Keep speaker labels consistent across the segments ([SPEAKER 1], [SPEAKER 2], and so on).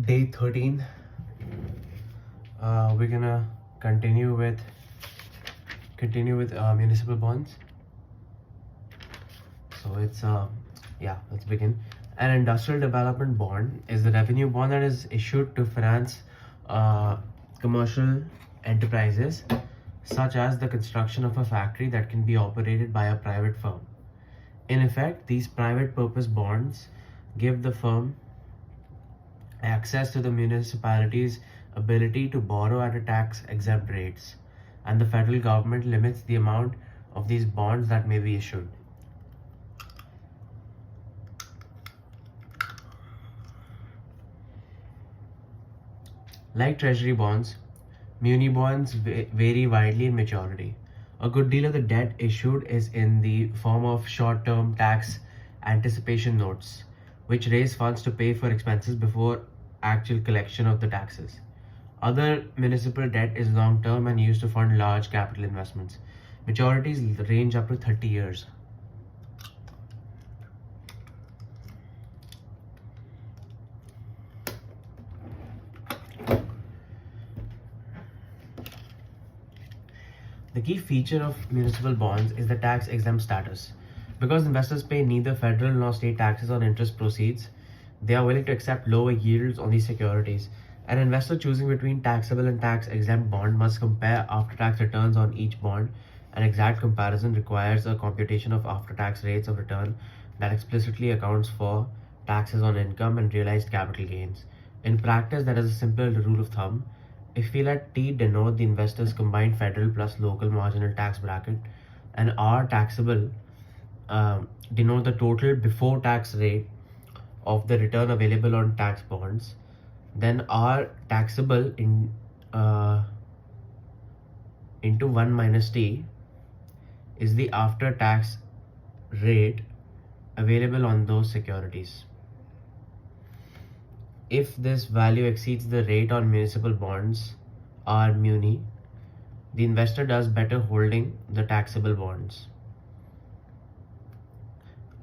[SPEAKER 1] Day 13. We're gonna continue with municipal bonds. So let's begin. An industrial development bond is the revenue bond that is issued to finance uh, commercial enterprises, such as the construction of a factory that can be operated by a private firm. In effect, these private purpose bonds give the firm access to the municipality's ability to borrow at a tax exempt rates, and the federal government limits the amount of these bonds that may be issued. Like treasury bonds, muni bonds vary widely in maturity. A good deal of the debt issued is in the form of short term tax anticipation notes, which raise funds to pay for expenses before actual collection of the taxes. Other municipal debt is long term and used to fund large capital investments. Maturities range up to 30 years. The key feature of municipal bonds is the tax exempt status. Because investors pay neither federal nor state taxes on interest proceeds, they are willing to accept lower yields on these securities. An investor choosing between taxable and tax exempt bond must compare after tax returns on each bond. An exact comparison requires a computation of after tax rates of return that explicitly accounts for taxes on income and realized capital gains. In practice, that is a simple rule of thumb. If we let T denote the investor's combined federal plus local marginal tax bracket, and R taxable denote the total before tax rate of the return available on tax bonds, then R taxable into 1 minus T is the after tax rate available on those securities. If this value exceeds the rate on municipal bonds, R muni, the investor does better holding the taxable bonds.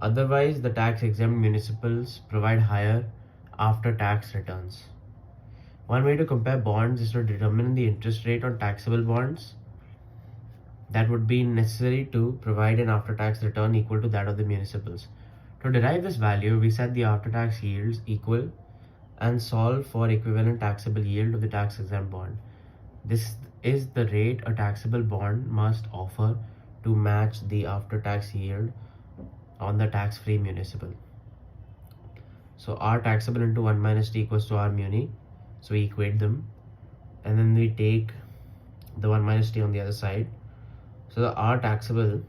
[SPEAKER 1] Otherwise, the tax exempt municipals provide higher after tax returns. One way to compare bonds is to determine the interest rate on taxable bonds that would be necessary to provide an after tax return equal to that of the municipals. To derive this value, we set the after tax yields equal and solve for equivalent taxable yield of the tax exempt bond. This is the rate a taxable bond must offer to match the after tax yield on the tax free municipal. So R taxable into 1 minus T equals to R muni. So we equate them, and then we take the 1 minus T on the other side. So the R taxable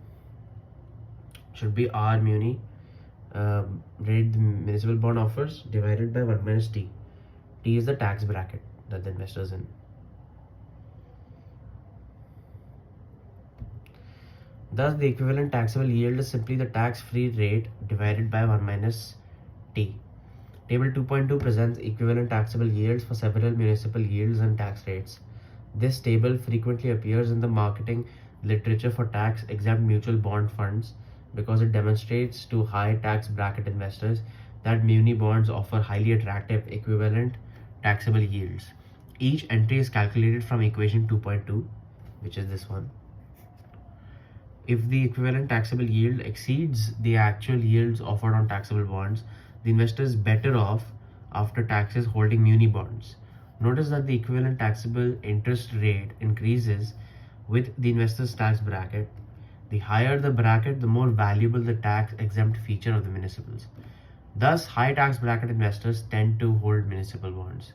[SPEAKER 1] should be R muni rate the municipal bond offers divided by 1 minus T. T is the tax bracket that the investor is in. Thus, the equivalent taxable yield is simply the tax-free rate divided by 1 minus T. Table 2.2 presents equivalent taxable yields for several municipal yields and tax rates. This table frequently appears in the marketing literature for tax-exempt mutual bond funds because it demonstrates to high tax bracket investors that muni bonds offer highly attractive equivalent taxable yields. Each entry is calculated from equation 2.2, which is this one. If the equivalent taxable yield exceeds the actual yields offered on taxable bonds, the investor is better off after taxes holding muni bonds. Notice that the equivalent taxable interest rate increases with the investor's tax bracket. The higher the bracket, the more valuable the tax exempt feature of the municipals. Thus, high tax bracket investors tend to hold municipal bonds.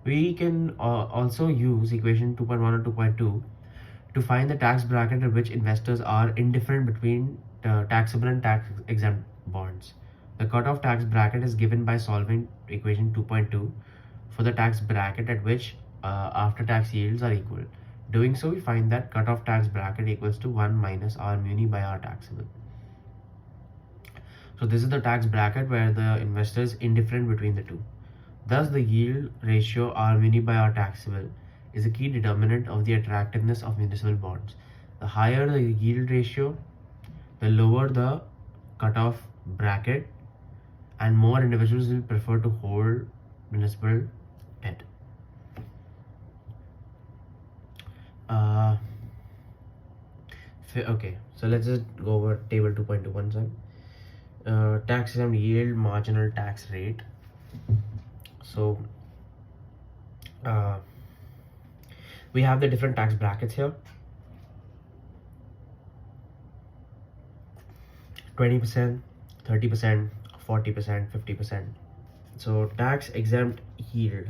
[SPEAKER 1] We can also use equation 2.1 or 2.2 to find the tax bracket at which investors are indifferent between taxable and tax exempt bonds. The cutoff tax bracket is given by solving equation 2.2 for the tax bracket at which after tax yields are equal. Doing so, we find that cutoff tax bracket equals to 1 minus R muni by R taxable. So this is the tax bracket where the investor is indifferent between the two. Thus, the yield ratio R muni by R taxable is a key determinant of the attractiveness of municipal bonds. The higher the yield ratio, the lower the cutoff bracket, and more individuals will prefer to hold municipal debt. Okay, so let's just go over table 2.2 one time. Tax exempt yield, marginal tax rate. So we have the different tax brackets here. 20%, 30%, 40%, 50%. So tax exempt yield.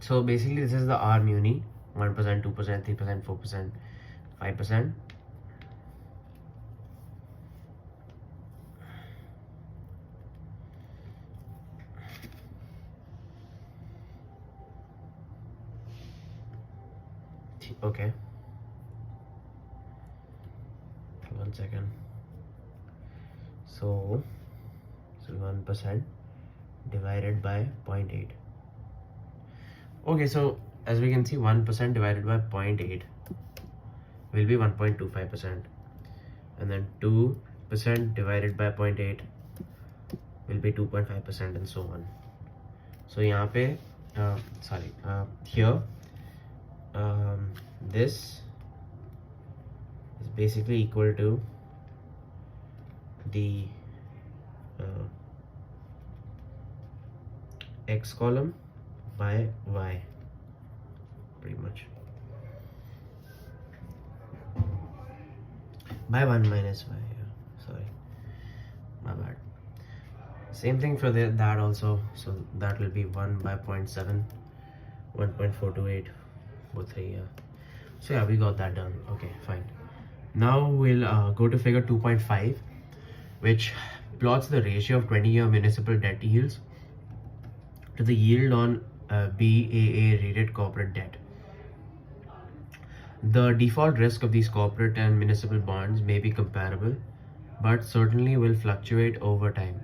[SPEAKER 1] So basically this is the R muni, 1%, 2%, 3%, 4%, 5%. Okay. 1 second. So 1% divided by 0.8. Okay, so as we can see, 1% divided by 0.8 will be 1.25%, and then 2% divided by 0.8 will be 2.5%, and so on. So यहाँ पे here this is basically equal to the x column by y, pretty much, by 1 minus y. Sorry, my bad. Same thing for that also. So that will be 1 by 0.7, 1.428, 43. So yeah, we got that done. Okay, fine. Now we'll go to figure 2.5, which plots the ratio of 20-year municipal debt yields to the yield on BAA rated corporate debt. The default risk of these corporate and municipal bonds may be comparable, but certainly will fluctuate over time.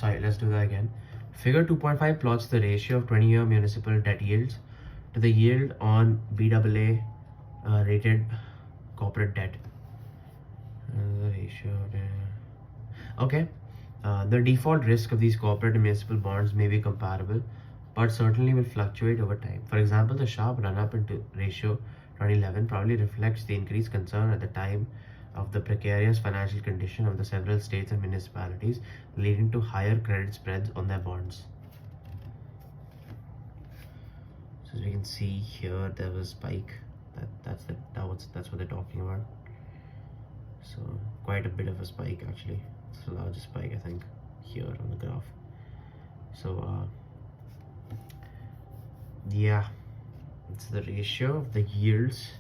[SPEAKER 1] Let's do that again. Figure 2.5 plots the ratio of 20-year municipal debt yields to the yield on BAA rated corporate debt. The default risk of these corporate and municipal bonds may be comparable, but certainly will fluctuate over time. For example, the sharp run-up into ratio 2011 probably reflects the increased concern at the time of the precarious financial condition of the several states and municipalities, leading to higher credit spreads on their bonds. So as we can see here, there was a spike. That's what they're talking about. So quite a bit of a spike actually. It's the largest spike I think here on the graph. So yeah, it's the ratio of the yields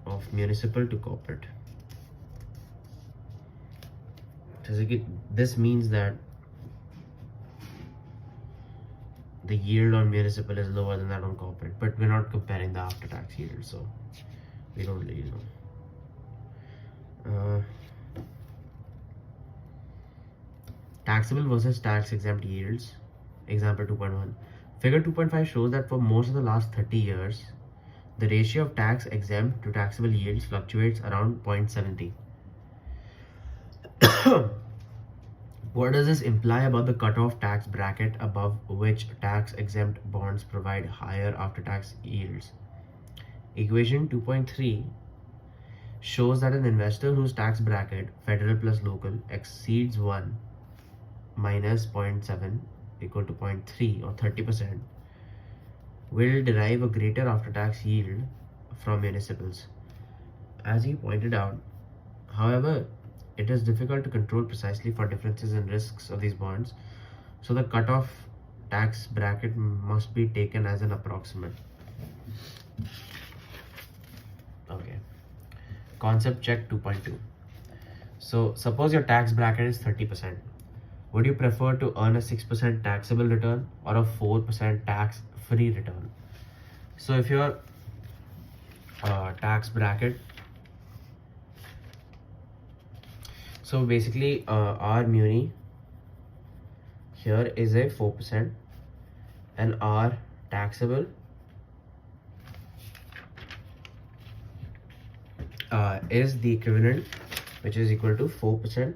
[SPEAKER 1] of municipal to corporate. So this means that the yield on municipal is lower than that on corporate, but we're not comparing the after-tax yield, so we don't really know. Taxable versus tax exempt yields. Example 2.1. Figure 2.5 shows that for most of the last 30 years, the ratio of tax exempt to taxable yields fluctuates around 0.70. What does this imply about the cutoff tax bracket above which tax exempt bonds provide higher after-tax yields? Equation 2.3 shows that an investor whose tax bracket, federal plus local, exceeds 1 minus 0.7 equal to 0.3 or 30% will derive a greater after-tax yield from municipals. As he pointed out, however, it is difficult to control precisely for differences in risks of these bonds, so the cutoff tax bracket must be taken as an approximate. Okay. Concept check 2.2. So suppose your tax bracket is 30%. Would you prefer to earn a 6% taxable return or a 4% tax-free return? So if your tax bracket, so basically our muni here is a 4% and our taxable is the equivalent, which is equal to 4%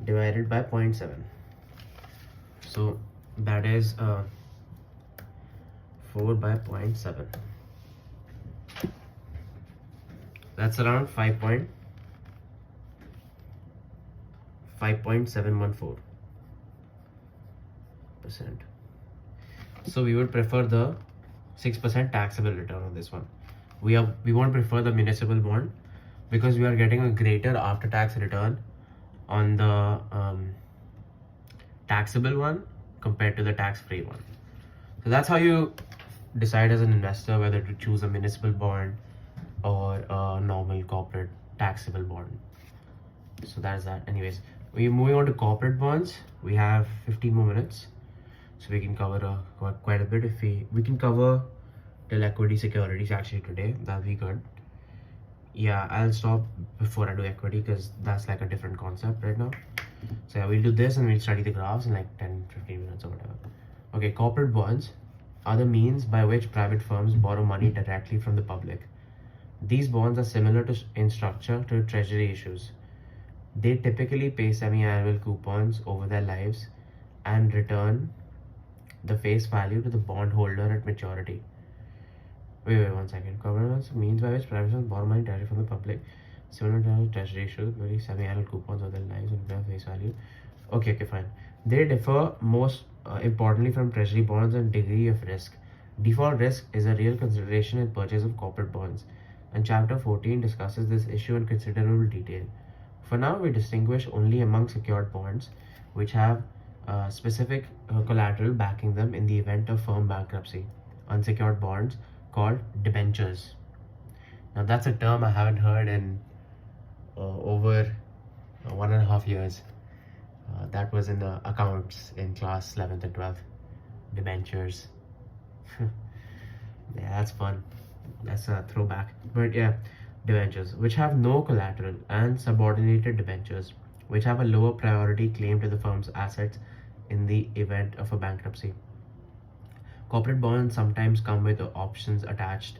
[SPEAKER 1] divided by 0.7. So that is 4 by 0.7. That's around 5.714%. So we would prefer the 6% taxable return on this one. We won't prefer the municipal bond because we are getting a greater after-tax return on the taxable one compared to the tax-free one. So that's how you decide as an investor whether to choose a municipal bond or a normal corporate taxable bond. So that's that. Anyways, we're moving on to corporate bonds. We have 15 more minutes, so we can cover quite a bit. If we can cover till equity securities actually today, that'll be good. Yeah, I'll stop before I do equity because that's like a different concept right now. So yeah, we'll do this and we'll study the graphs in like 10-15 minutes or whatever. Okay, corporate bonds are the means by which private firms borrow money directly from the public. These bonds are similar in structure to treasury issues. They typically pay semi-annual coupons over their lives and return the face value to the bondholder at maturity. Wait, 1 second. Corporate bonds means by which private firms borrow money directly from the public, similar to treasury issues, very semi-annual coupons over their lives and return face value. Okay, fine. They differ most importantly from treasury bonds and degree of risk. Default risk is a real consideration in purchase of corporate bonds, and Chapter 14 discusses this issue in considerable detail. For now, we distinguish only among secured bonds, which have specific collateral backing them in the event of firm bankruptcy. Unsecured bonds called debentures. Now that's a term I haven't heard in over 1.5 years. That was in the accounts in class 11th and 12th. Debentures. Yeah, that's fun. That's a throwback. But yeah, debentures, which have no collateral, and subordinated debentures, which have a lower priority claim to the firm's assets in the event of a bankruptcy. Corporate bonds sometimes come with options attached.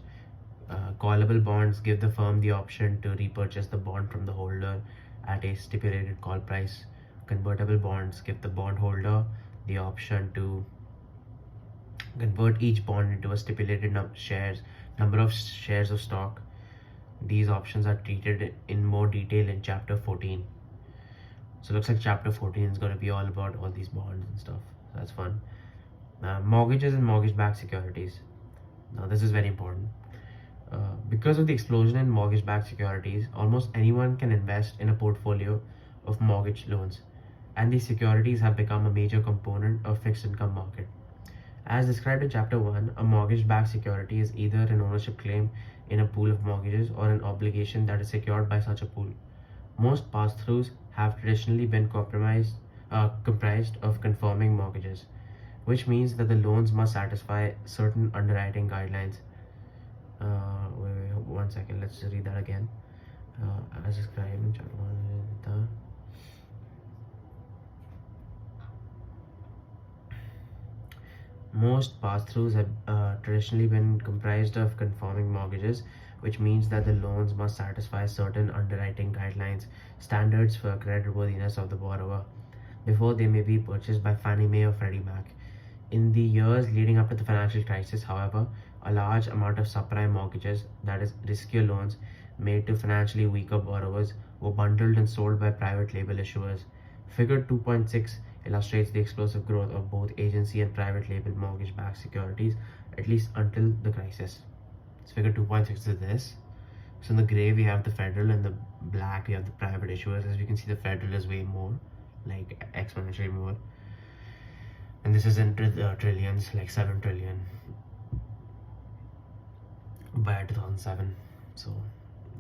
[SPEAKER 1] Callable bonds give the firm the option to repurchase the bond from the holder at a stipulated call price. Convertible bonds give the bondholder the option to convert each bond into a stipulated number of shares of stock. These options are treated in more detail in Chapter 14. So it looks like Chapter 14 is going to be all about all these bonds and stuff. So that's fun. Mortgages and mortgage-backed securities. Now this is very important. Because of the explosion in mortgage-backed securities, almost anyone can invest in a portfolio of mortgage loans, and these securities have become a major component of fixed income market. As described in Chapter 1, a mortgage-backed security is either an ownership claim in a pool of mortgages or an obligation that is secured by such a pool. Most pass-throughs have traditionally been comprised of conforming mortgages, which means that the loans must satisfy certain underwriting guidelines. Wait, 1 second, let's read that again. As described in Chapter 1, most pass-throughs have traditionally been comprised of conforming mortgages, which means that the loans must satisfy certain underwriting guidelines, standards for creditworthiness of the borrower, before they may be purchased by Fannie Mae or Freddie Mac. In the years leading up to the financial crisis, however, a large amount of subprime mortgages, that is riskier loans, made to financially weaker borrowers were bundled and sold by private label issuers. Figure 2.6 illustrates the explosive growth of both agency and private label mortgage-backed securities, at least until the crisis. So figure 2.6 is this. So in the gray we have the federal, and the black we have the private issuers. As we can see, the federal is way more, like exponentially more, and this is in trillions, like 7 trillion by 2007. So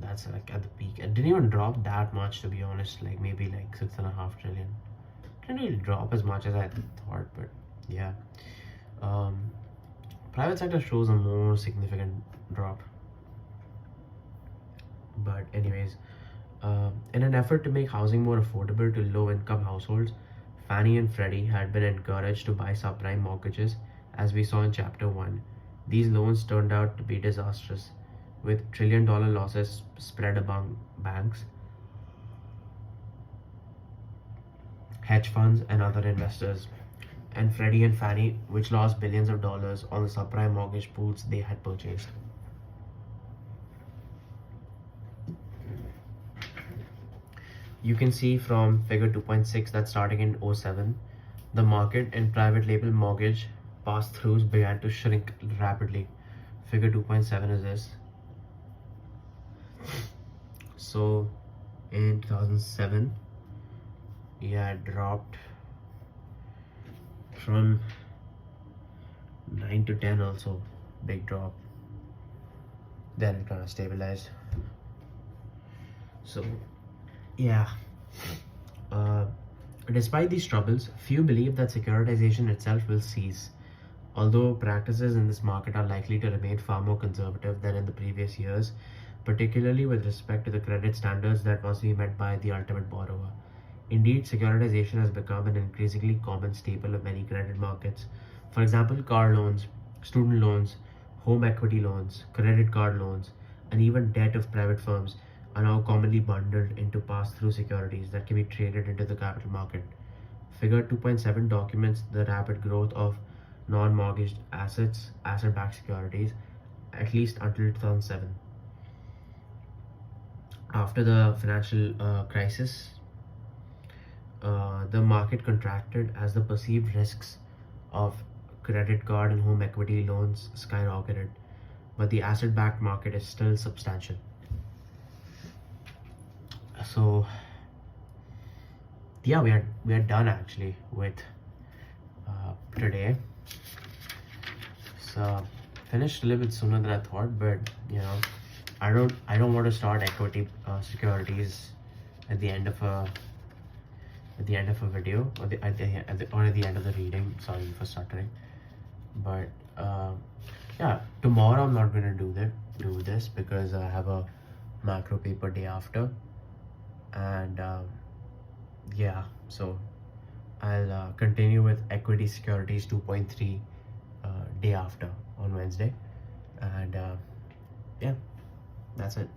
[SPEAKER 1] that's like at the peak. It didn't even drop that much, to be honest, like maybe like 6.5 trillion. It didn't really drop as much as I thought, but yeah. Private sector shows a more significant drop. But anyways, in an effort to make housing more affordable to low-income households, Fannie and Freddie had been encouraged to buy subprime mortgages, as we saw in Chapter 1. These loans turned out to be disastrous, with trillion-dollar losses spread among banks, hedge funds, and other investors. And Freddie and Fannie, which lost billions of dollars on the subprime mortgage pools they had purchased. You can see from figure 2.6 that starting in 07, the market in private label mortgage pass-throughs began to shrink rapidly. Figure 2.7 is this. So in 2007, it dropped from 9 to 10 also, big drop. Then it kind of stabilized. So yeah. Despite these troubles, few believe that securitization itself will cease, although practices in this market are likely to remain far more conservative than in the previous years, particularly with respect to the credit standards that must be met by the ultimate borrower. Indeed, securitization has become an increasingly common staple of many credit markets. For example, car loans, student loans, home equity loans, credit card loans, and even debt of private firms are now commonly bundled into pass-through securities that can be traded into the capital market. Figure 2.7 documents the rapid growth of non-mortgaged assets, asset-backed securities, at least until 2007. After the financial crisis, the market contracted as the perceived risks of credit card and home equity loans skyrocketed, but the asset-backed market is still substantial. So yeah, we are done actually with today. So finished a little bit sooner than I thought, but you know, I don't want to start equity securities at the end of a video, or at the end of the reading. Sorry for stuttering, but yeah, tomorrow I'm not going to do this because I have a macro paper day after. And yeah, so I'll continue with equity securities 2.3 day after on Wednesday. And yeah, that's it.